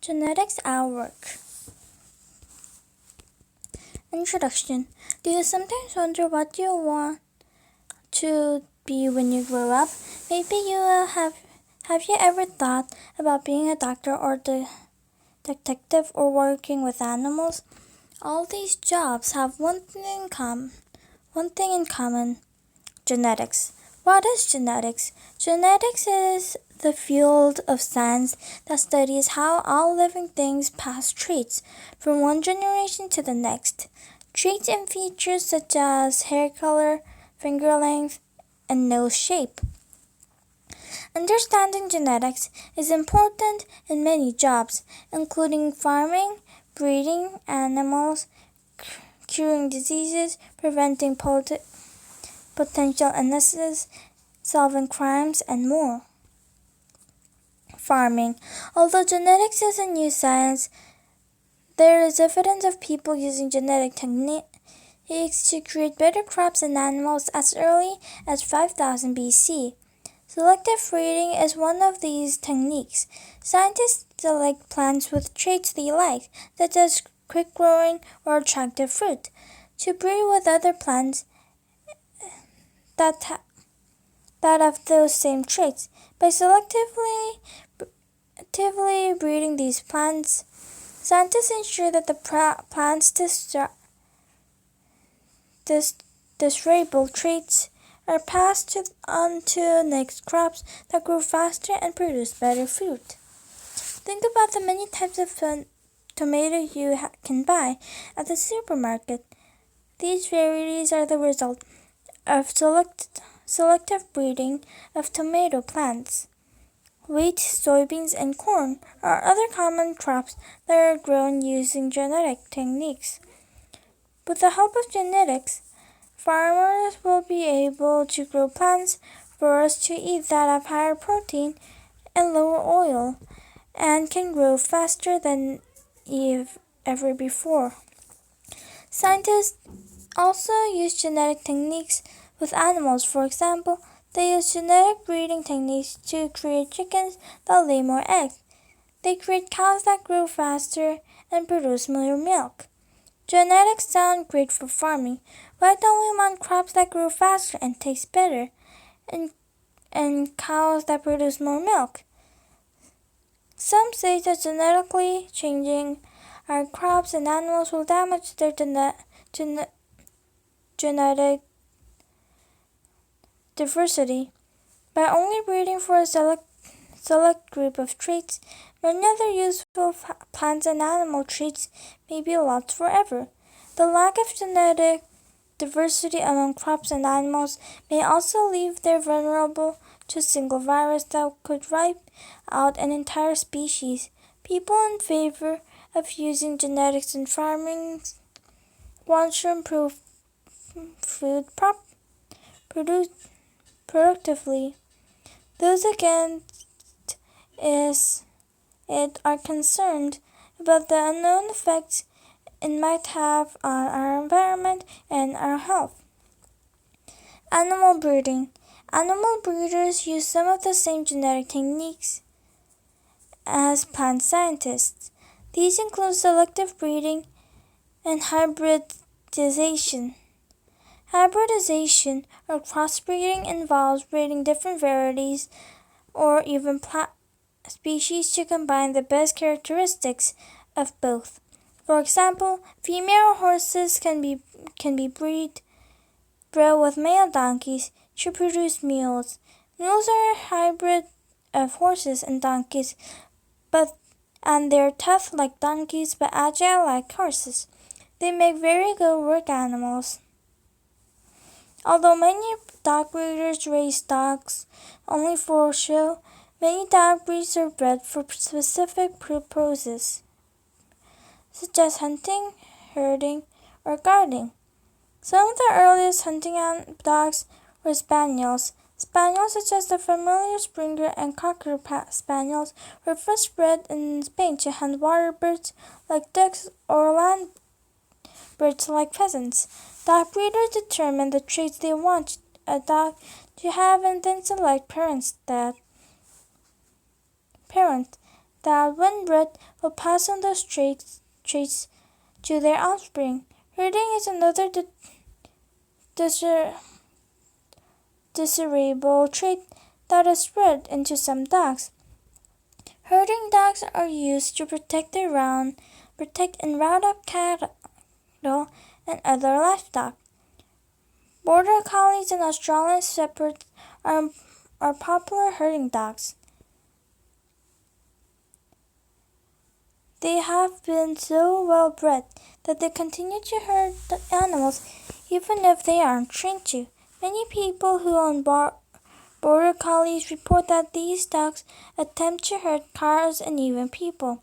Genetics at work. Introduction. Do you sometimes wonder what you want to be when you grow up? Maybe you have you ever thought about being a doctor or detective or working with animals? All these jobs have one thing in common: genetics. What is genetics? Genetics is the field of science that studies how all living things pass traits from one generation to the next. Traits and features such as hair color, finger length, and nose shape. Understanding genetics is important in many jobs, including farming, breeding animals, curing diseases, preventing potential illnesses, solving crimes, and more. Farming. Although genetics is a new science, there is evidence of people using genetic techniques to create better crops and animals as early as 5000 BC. Selective breeding is one of these techniques. Scientists select plants with traits they like, such as quick growing or attractive fruit, to breed with other plants that have those same traits. By selectively breeding these plants, scientists ensure that the plant's desirable traits are passed on to next crops that grow faster and produce better fruit. Think about the many types of tomato you can buy at the supermarket. These varieties are the result of selective breeding of tomato plants. Wheat, soybeans, and corn are other common crops that are grown using genetic techniques. With the help of genetics, farmers will be able to grow plants for us to eat that have higher protein and lower oil, and can grow faster than ever before. Scientists also use genetic techniques with animals. For example, they use genetic breeding techniques to create chickens that lay more eggs. They create cows that grow faster and produce more milk. Genetics sound great for farming. Why don't we want crops that grow faster and taste better? And cows that produce more milk? Some say that genetically changing our crops and animals will damage their genetic diversity. By only breeding for a select group of traits, many other useful plants and animal traits may be lost forever. The lack of genetic diversity among crops and animals may also leave them vulnerable to a single virus that could wipe out an entire species. People in favor of using genetics in farming want to improve food productively. Those against it are concerned about the unknown effects it might have on our environment and our health. Animal breeding. Animal breeders use some of the same genetic techniques as plant scientists. These include selective breeding and hybridization. Hybridization, or crossbreeding, involves breeding different varieties or even species to combine the best characteristics of both. For example, female horses can be bred with male donkeys to produce mules. Mules are a hybrid of horses and donkeys, and they're tough like donkeys but agile like horses. They make very good work animals. Although many dog breeders raise dogs only for show, many dog breeds are bred for specific purposes, such as hunting, herding, or guarding. Some of the earliest hunting dogs were spaniels. Spaniels such as the familiar Springer and Cocker Spaniels were first bred in Spain to hunt water birds like ducks or land birds like pheasants. Dog breeders determine the traits they want a dog to have and then select parents that parent that when bred will pass on those traits to their offspring. Herding is another desirable trait that is spread into some dogs. Herding dogs are used to protect and round up cattle and other livestock. Border collies and Australian shepherds are popular herding dogs. They have been so well bred that they continue to herd the animals even if they aren't trained to. Many people who own border collies report that these dogs attempt to herd cars and even people.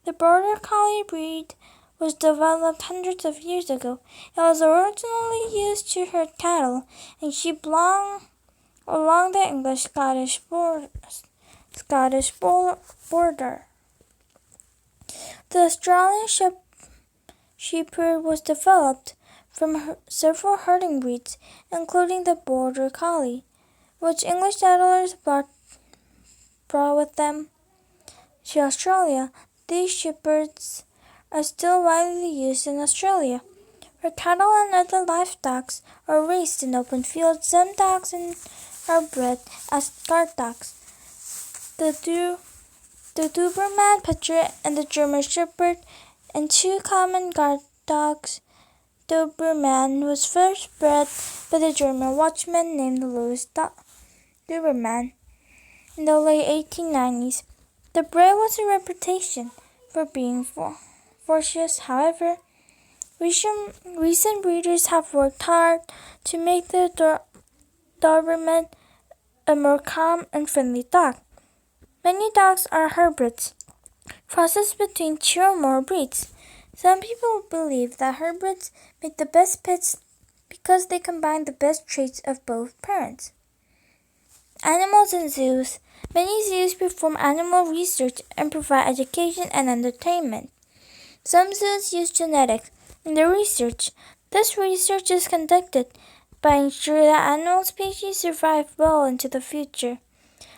The border collie breed was developed hundreds of years ago. It was originally used to herd cattle and sheep along the English-Scottish border. The Australian shepherd was developed from several herding breeds, including the Border Collie, which English settlers brought with them to Australia. These shepherds are still widely used in Australia, where cattle and other livestock are raised in open fields. Some dogs are bred as guard dogs. The Doberman Pinscher and the German Shepherd and two common guard dogs. Doberman was first bred by the German watchman named Louis Doberman in the late 1890s. The breed was a reputation for being ferocious. However, recent breeders have worked hard to make the Doberman a more calm and friendly dog. Many dogs are hybrids, crosses between two or more breeds. Some people believe that hybrids make the best pets because they combine the best traits of both parents. Animals in zoos. Many zoos perform animal research and provide education and entertainment. Some zoos use genetics in their research. This research is conducted by ensuring that animal species survive well into the future.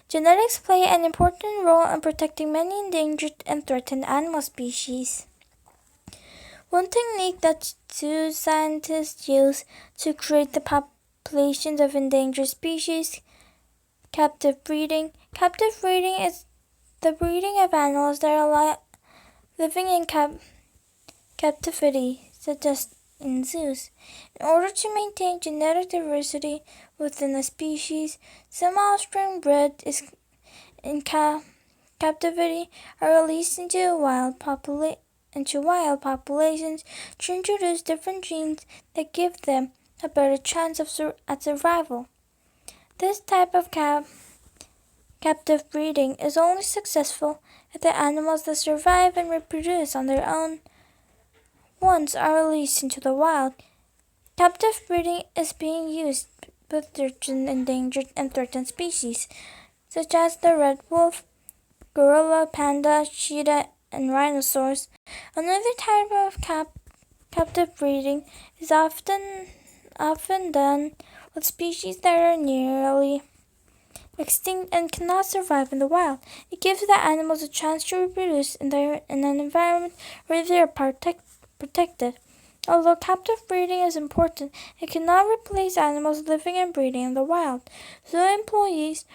Genetics play an important role in protecting many endangered and threatened animal species. One technique that zoo scientists use to create the populations of endangered species, captive breeding. Captive breeding is the breeding of animals that are living in captivity, such as in zoos. In order to maintain genetic diversity within a species, some offspring bred in captivity are released into wild populations to introduce different genes that give them a better chance at survival. This type of captive breeding is only successful if the animals that survive and reproduce on their own ones are released into the wild. Captive breeding is being used with certain endangered and threatened species, such as the red wolf, gorilla, panda, cheetah, and rhinoceros. Another type of captive breeding is often done with species that are nearly extinct and cannot survive in the wild. It gives the animals a chance to reproduce in an environment where they are protected. Although captive breeding is important, it cannot replace animals living and breeding in the wild. Zoo employees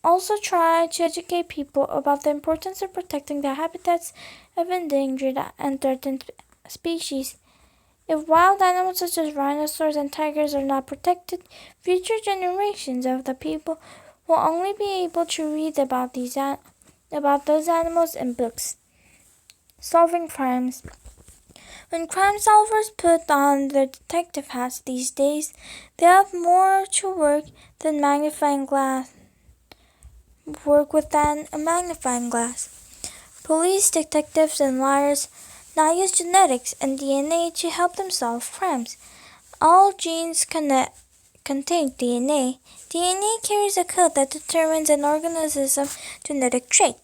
also try to educate people about the importance of protecting the habitats of endangered and threatened species. If wild animals such as rhinoceros and tigers are not protected, future generations of the people will only be able to read about those animals in books. Solving crimes. When crime solvers put on their detective hats these days, they have more to work with than a magnifying glass. Police, detectives, and lawyers now use genetics and DNA to help them solve crimes. All genes contain DNA. DNA carries a code that determines an organism's genetic trait.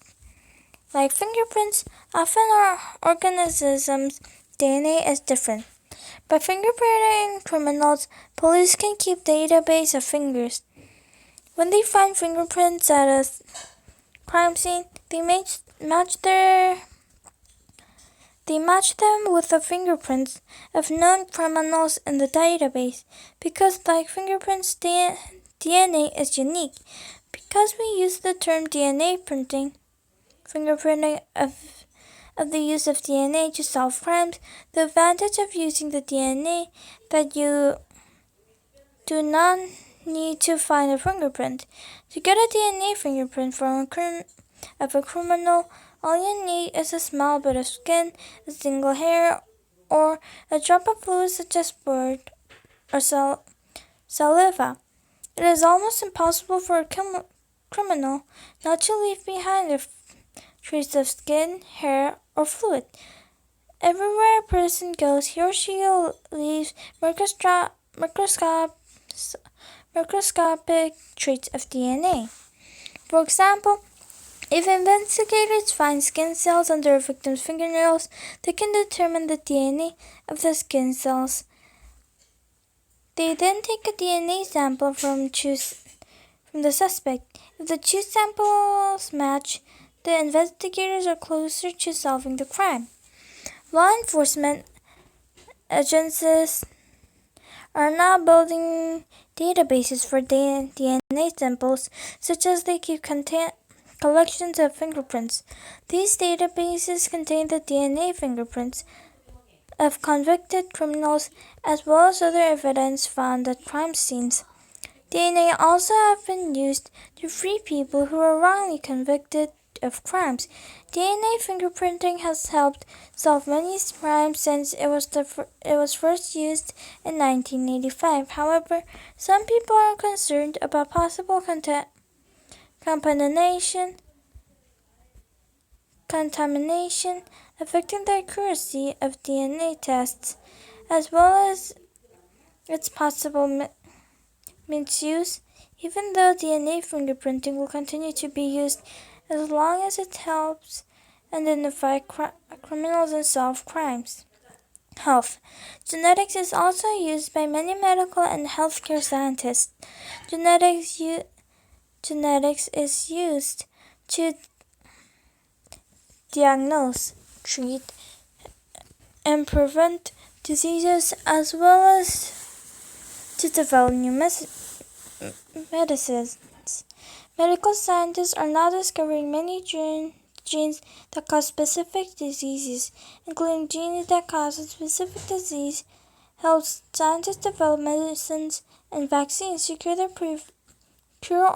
Like fingerprints, often our organism's DNA is different. By fingerprinting criminals, police can keep a database of fingers. When they find fingerprints at a crime scene, they may they match them with the fingerprints of known criminals in the database. Because like fingerprints, DNA is unique. Because we use the term DNA printing, fingerprinting of the use of DNA to solve crimes, the advantage of using the DNA that you do not need to find a fingerprint. To get a DNA fingerprint from a criminal, all you need is a small bit of skin, a single hair, or a drop of fluid such as blood or saliva. It is almost impossible for a criminal not to leave behind a trace of skin, hair, or fluid. Everywhere a person goes, he or she leaves microscopic traces of DNA. For example, if investigators find skin cells under a victim's fingernails, they can determine the DNA of the skin cells. They then take a DNA sample from the suspect. If the two samples match, the investigators are closer to solving the crime. Law enforcement agencies are now building databases for DNA samples, such as they keep collections of fingerprints. These databases contain the DNA fingerprints of convicted criminals as well as other evidence found at crime scenes. DNA also have been used to free people who were wrongly convicted of crimes. DNA fingerprinting has helped solve many crimes since it was first used in 1985. However, some people are concerned about possible contamination affecting the accuracy of DNA tests, as well as its possible misuse, even though DNA fingerprinting will continue to be used as long as it helps identify criminals and solve crimes. Health. Genetics is also used by many medical and healthcare scientists. Genetics is used to diagnose, treat, and prevent diseases as well as to develop new medicines. Medical scientists are now discovering many genes that cause specific diseases, including genes that cause a specific disease. Helps scientists develop medicines and vaccines to cure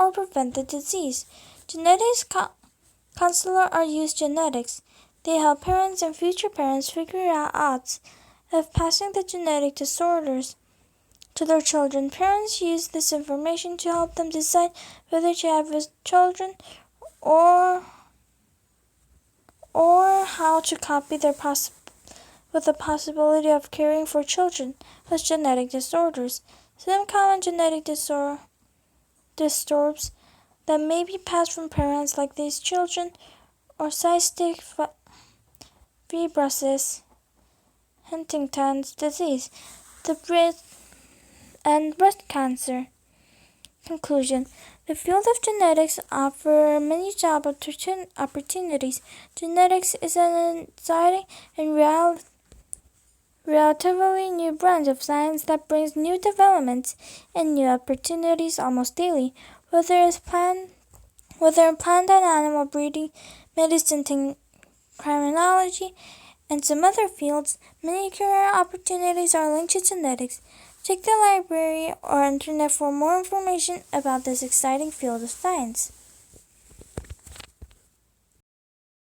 or prevent the disease. Genetics counselors are used genetics. They help parents and future parents figure out odds of passing the genetic disorders to their children. Parents use this information to help them decide whether to have children or how to copy with the possibility of caring for children with genetic disorders. Some common genetic disorders that may be passed from parents like these children are cystic fibrosis, Huntington's disease, and breast cancer. Conclusion. The field of genetics offers many job opportunities. Genetics is an exciting and relatively new branch of science that brings new developments and new opportunities almost daily. Whether in plant and animal breeding, medicine, criminology, and some other fields, many career opportunities are linked to genetics. Check the library or internet for more information about this exciting field of science.